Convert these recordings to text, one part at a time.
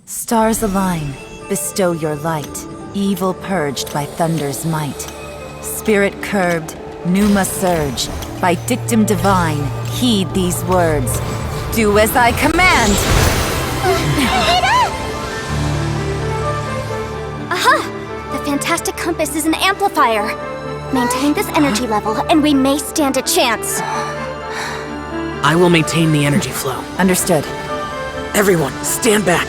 Stars align, bestow your light, evil purged by thunder's might. Spirit curbed, pneuma surge, by dictum divine, heed these words. Do as I command! Aha! The fantastic compass is an amplifier. Maintain this energy level, and we may stand a chance. I will maintain the energy flow. Understood. Everyone, stand back.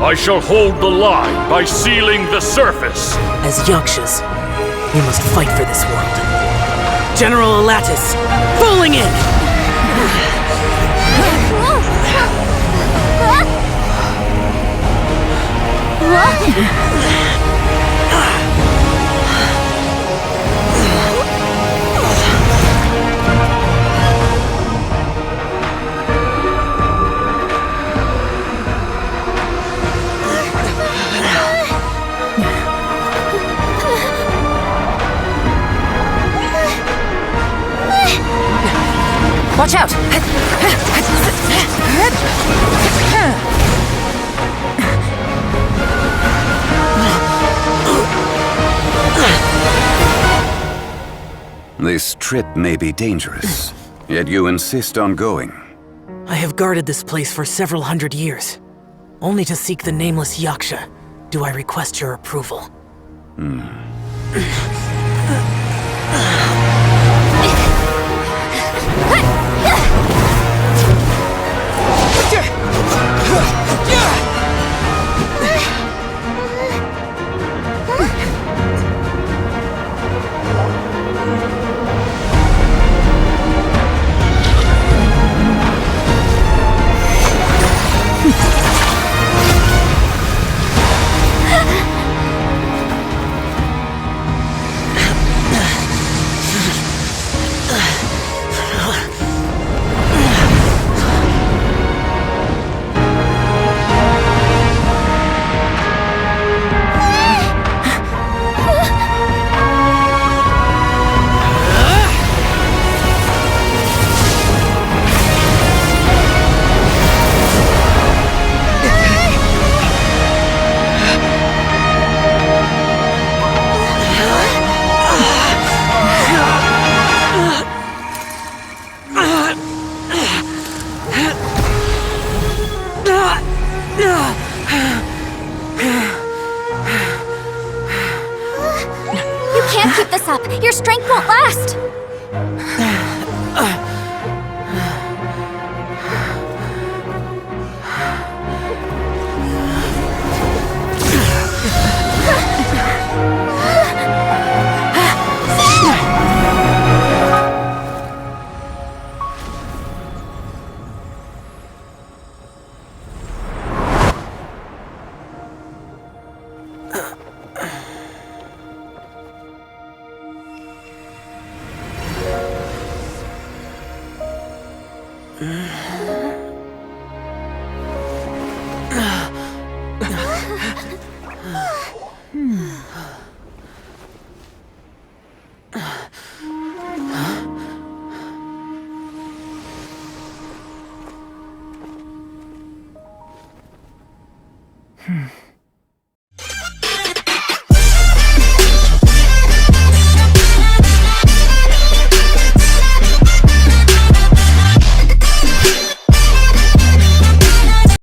I shall hold the line by sealing the surface. As Yakshas, we must fight for this world. General Alatus, falling in! Watch out! This trip may be dangerous, yet you insist on going. I have guarded this place for several hundred years. Only to seek the nameless Yaksha do I request your approval. Your strength won't last!